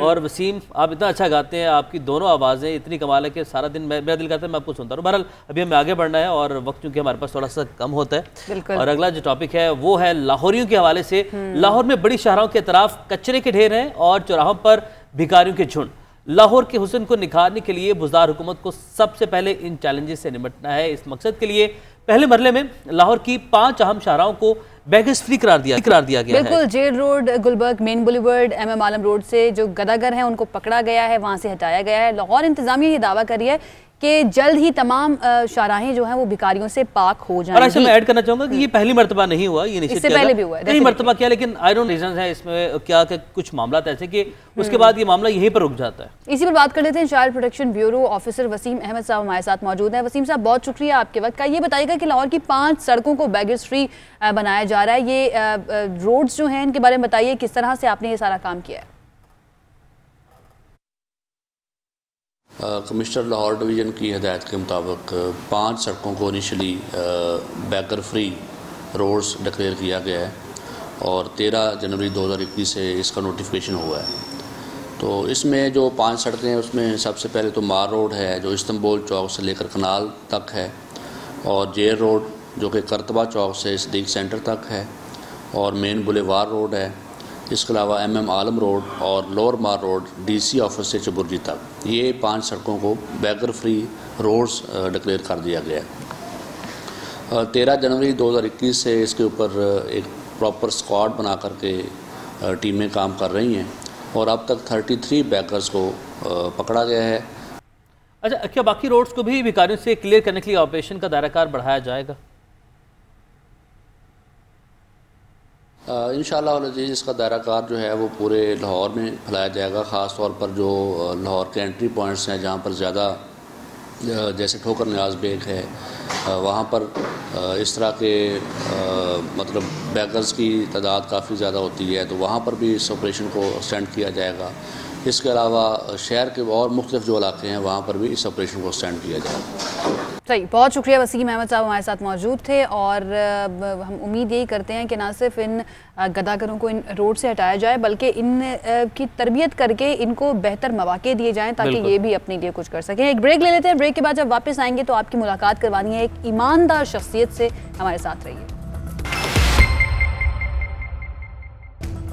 और वसीम, आप इतना अच्छा गाते हैं, आपकी दोनों आवाज़ें इतनी कमाल है कि सारा दिन मेरा दिल करता है मैं आपको सुनता रहूं। बहरहाल अभी हमें आगे बढ़ना है और वक्त चूँकि हमारे पास थोड़ा सा कम होता है, और अगला जो टॉपिक है वो है लाहौरियों के हवाले से। लाहौर में बड़ी शाहराहों के अतराफ कचरे के ढेर हैं और चौराहों पर भिखारियों के झुंड। लाहौर के हुस्न को निखारने के लिए बुज़दार हुकूमत को सबसे पहले इन चैलेंजेस से निपटना है। इस मकसद के लिए पहले मरहले में लाहौर की 5 अहम शाहराहों को बैगेज फ्री करार दिया गया है। बिल्कुल, jail road, Gulberg main boulevard, MM Alam road से जो गदागर हैं उनको पकड़ा गया है, वहाँ से हटाया गया है। लाहौर इंतजामिया ये दावा कर रही है कि जल्द ही तमाम शाहराहें जो हैं वो भिखारियों से पाक हो जाएंगी। और अच्छा मैं ऐड करना चाहूँगा कि ये पहली मरतबा नहीं हुआ, ये निश्चित इससे पहले भी हुआ है, कई मरतबा किया, लेकिन आई डोंट रीजन है इसमें क्या कि कुछ मामला ऐसे कि उसके बाद ये मामला यहीं पर रुक जाता है। इसी पर बात कर लेते हैं। Child protection bureau officer Waseem Ahmed sahab हमारे साथ मौजूद हैं। वसीम साहब, बहुत शुक्रिया आपके वक्त का। ये बताइएगा कि लाहौर की 5 सड़कों को बैगेज फ्री बनाया जा रहा है, ये रोड्स जो हैं इनके बारे में बताइए, किस तरह से आपने ये सारा काम किया है? कमिश्नर लाहौर डिवीज़न की हदायत के मुताबिक 5 सड़कों को initially beggar free roads declare किया गया है और 13 जनवरी 2021 से इसका नोटिफिकेशन हुआ है। तो इसमें जो 5 सड़कें हैं उसमें सबसे पहले तो मार रोड है जो इस्तांबुल चौक से लेकर कनाल तक है, और जेल रोड जो कि करतबा चौक से सदीक सेंटर तक है, और मेन बुलेवार रोड है। इसके अलावा MM आलम रोड और लोअर मार रोड DC ऑफिस से चबुर्जी तक, ये 5 सड़कों को बैगर फ्री रोड्स डिक्लेयर कर दिया गया है। 13 जनवरी 2021 से इसके ऊपर एक प्रॉपर स्क्वाड बना करके टीमें काम कर रही हैं और अब तक 33 बैगर्स को पकड़ा गया है। अच्छा, क्या बाकी रोड्स को भी भिखारियों से क्लियर करने के लिए ऑपरेशन का दायराकार बढ़ाया जाएगा? इंशाअल्लाह अज़ीज़ इसका दायराकार जो है वो पूरे लाहौर में फैलाया जाएगा, ख़ास तौर पर जो लाहौर के एंट्री पॉइंट्स हैं जहाँ पर ज़्यादा, जैसे ठोकर न्याज बेग है, वहाँ पर इस तरह के मतलब बैगर्स की तादाद काफ़ी ज़्यादा होती है, तो वहाँ पर भी इस ऑपरेशन को एक्सटेंड किया जाएगा। इसके अलावा शहर के और मुख्तलिफ जो इलाके हैं वहाँ पर भी इस ऑपरेशन को एक्सटेंड किया जाएगा। सही, बहुत शुक्रिया वसीम अहमद साहब हमारे साथ मौजूद थे, और हम उम्मीद यही करते हैं कि ना सिर्फ इन गदागरों को इन रोड से हटाया जाए बल्कि इन की तरबियत करके इनको बेहतर मौके दिए जाएं ताकि ये भी अपने लिए कुछ कर सकें। एक ब्रेक ले लेते हैं, ब्रेक के बाद जब वापस आएंगे तो आपकी मुलाकात करवानी है एक ईमानदार शख्सियत से। हमारे साथ रहिए।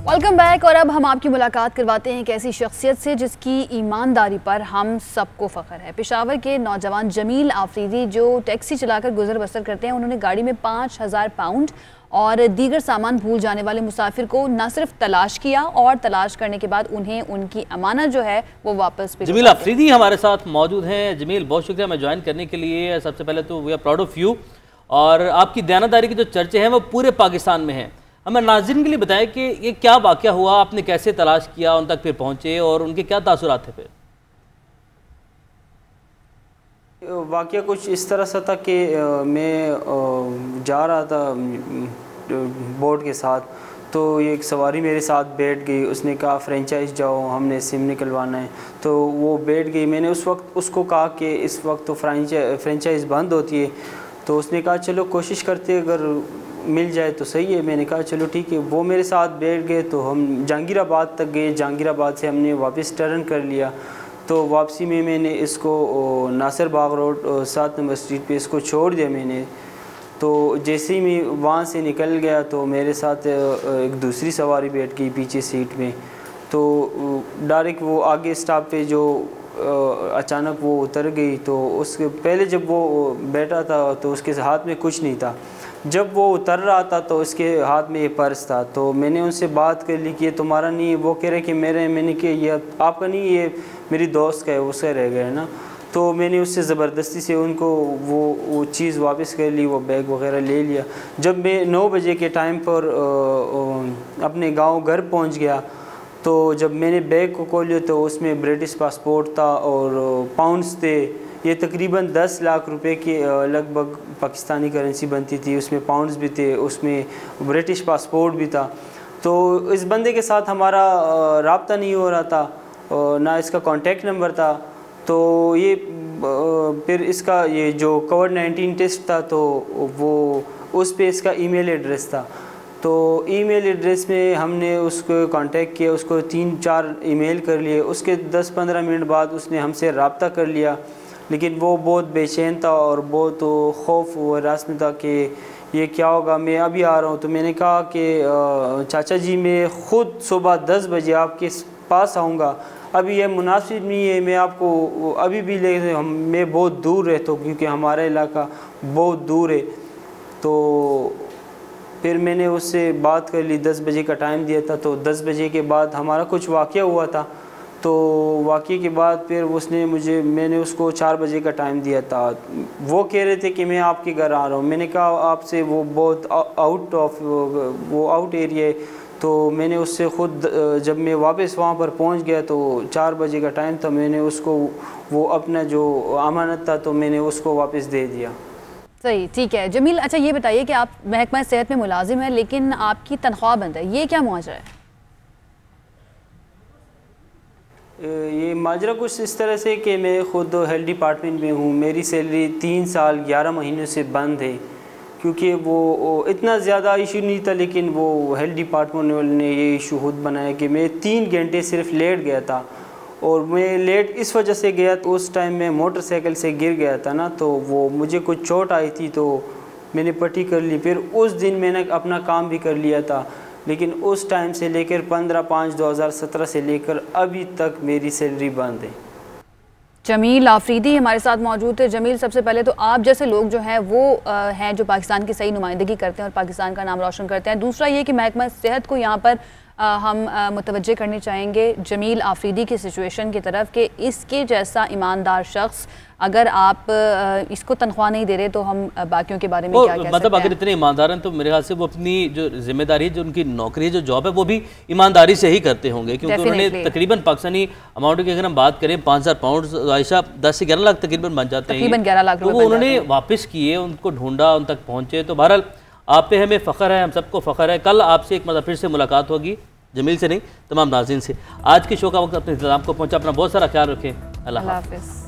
Welcome back. और अब हम आपकी मुलाकात करवाते हैं एक ऐसी शख्सियत से जिसकी ईमानदारी पर हम सबको फ़ख्र है। पेशावर के नौजवान जमील आफरीदी जो टैक्सी चलाकर गुजर बसर करते हैं, उन्होंने गाड़ी में 5000 पाउंड और दीगर सामान भूल जाने वाले मुसाफिर को न सिर्फ तलाश किया और तलाश करने के बाद उन्हें उनकी अमानत जो है वो वापस। जमील आफरीदी हमारे साथ मौजूद हैं। जमील, बहुत शुक्रिया हमें ज्वाइन करने के लिए। सबसे पहले तो we are proud of you, और आपकी दयानतदारी की जो चर्चे हैं वो पूरे पाकिस्तान में हैं। हमें नाज़रीन के लिए बताएं कि ये क्या वाक़या हुआ, आपने कैसे तलाश किया, उन तक फिर पहुँचे और उनके क्या तासुरात थे? फिर वाक़या कुछ इस तरह से था कि मैं जा रहा था बोट के साथ, तो ये एक सवारी मेरे साथ बैठ गई, उसने कहा फ्रेंचाइज जाओ, हमने सिम निकलवाना है। तो वो बैठ गई। मैंने उस वक्त उसको कहा कि इस वक्त तो फ्रेंचाइज बंद होती है। तो उसने कहा चलो कोशिश करते, अगर मिल जाए तो सही है। मैंने कहा चलो ठीक है। वो मेरे साथ बैठ गए। तो हम जहांगीराबाद तक गए। जहांगीराबाद से हमने वापस टर्न कर लिया। तो वापसी में मैंने इसको नासिर बाग रोड 7 नंबर स्ट्रीट पे इसको छोड़ दिया मैंने। तो जैसे ही मैं वहाँ से निकल गया तो मेरे साथ एक दूसरी सवारी बैठ गई पीछे सीट में। तो डायरेक्ट वो आगे स्टॉप पे जो अचानक वो उतर गई। तो उसके पहले जब वो बैठा था तो उसके हाथ में कुछ नहीं था। जब वो उतर रहा था तो उसके हाथ में ये पर्स था। तो मैंने उनसे बात कर ली कि ये तुम्हारा नहीं है। वो कह रहे कि मैंने कि ये आपका नहीं, ये मेरी दोस्त का है, उससे रह गए ना। तो मैंने उससे ज़बरदस्ती से उनको वो चीज़ वापस कर ली, वो बैग वगैरह ले लिया। जब मैं 9 बजे के टाइम पर अपने गांव घर पहुंच गया तो जब मैंने बैग को खोला तो उसमें ब्रिटिश पासपोर्ट था और पाउंड्स थे। ये तकरीबन 10 लाख रुपए की लगभग पाकिस्तानी करेंसी बनती थी। उसमें पाउंड्स भी थे, उसमें ब्रिटिश पासपोर्ट भी था। तो इस बंदे के साथ हमारा राब्ता नहीं हो रहा था, ना इसका कॉन्टेक्ट नंबर था। तो ये फिर इसका ये जो कोविड-19 टेस्ट था तो वो उस पे इसका ईमेल एड्रेस था। तो ईमेल एड्रेस में हमने उसको कांटेक्ट किया, उसको 3-4 ईमेल कर लिए। उसके 10-15 मिनट बाद उसने हमसे रब्ता कर लिया, लेकिन वो बहुत बेचैन था और बहुत खौफ व रास में था कि ये क्या होगा, मैं अभी आ रहा हूँ। तो मैंने कहा कि चाचा जी मैं ख़ुद सुबह 10 बजे आपके पास आऊँगा, अभी ये मुनासिब नहीं है, मैं आपको अभी भी मैं बहुत दूर रहता हूँ क्योंकि हमारा इलाका बहुत दूर है। तो फिर मैंने उससे बात कर ली, 10 बजे का टाइम दिया था। तो 10 बजे के बाद हमारा कुछ वाक़या हुआ था। तो वाक़ये के बाद फिर मैंने उसको 4 बजे का टाइम दिया था। वो कह रहे थे कि मैं आपके घर आ रहा हूँ। मैंने कहा आपसे वो बहुत आउट एरिया है। तो मैंने उससे ख़ुद जब मैं वापस वहाँ पर पहुँच गया तो 4 बजे का टाइम था, मैंने उसको वो अपना जो अमानत था तो मैंने उसको वापस दे दिया। सही, ठीक है। जमील, अच्छा ये बताइए कि आप महकमा सेहत में मुलाजिम हैं लेकिन आपकी तनख्वाह बंद है, ये क्या माजरा है? ये माजरा कुछ इस तरह से कि मैं ख़ुद हेल्थ डिपार्टमेंट में हूँ। मेरी सैलरी 3 साल 11 महीनों से बंद है क्योंकि वो इतना ज़्यादा इशू नहीं था, लेकिन वो हेल्थ डिपार्टमेंट ने ये इशू खुद बनाया कि मैं 3 घंटे सिर्फ लेट गया था। और मैं लेट इस वजह से गया तो उस टाइम मैं मोटरसाइकिल से गिर गया था ना, तो वो मुझे कुछ चोट आई थी तो मैंने पट्टी कर ली। फिर उस दिन मैंने अपना काम भी कर लिया था, लेकिन उस टाइम से लेकर 15/5/2017 से लेकर अभी तक मेरी सैलरी बंद है। जमील आफरीदी हमारे साथ मौजूद है। जमील, सबसे पहले तो आप जैसे लोग जो हैं वो हैं जो पाकिस्तान की सही नुमाइंदगी करते हैं और पाकिस्तान का नाम रोशन करते हैं। दूसरा ये कि महकमा सेहत को यहाँ पर हम मुतवज्जे करनी चाहेंगे जमील आफरीदी की सिचुएशन की तरफ कि इसके जैसा ईमानदार शख्स अगर आप इसको तनख्वाह नहीं दे रहे तो हम बाकियों के बारे में क्या कह सकते हैं? मतलब अगर इतने ईमानदार हैं तो मेरे ख्याल से वो अपनी जो जिम्मेदारी, जो उनकी नौकरी, जो जॉब है वो भी ईमानदारी से ही करते होंगे, क्योंकि उन्होंने तकरीबन पाकिस्तानी अमाउंट की अगर हम बात करें 5000 पाउंड आयशा 10 से 11 लाख तकरीबन बन जाते हैं, तकरीबन 11 लाख। तो वो उन्होंने वापस किए, उनको ढूंढा, उन तक पहुँचे। तो बहरहाल आप पे हमें फ़ख्र है, हम सबको फ़ख्र है। कल आपसे एक मतलब फिर से मुलाकात होगी, जमील से नहीं तमाम नाज़रीन से। आज के शो का वक्त अपने इंतजाम को पहुँचा। अपना बहुत सारा ख्याल रखें। अल्लाह हाफ़िज़।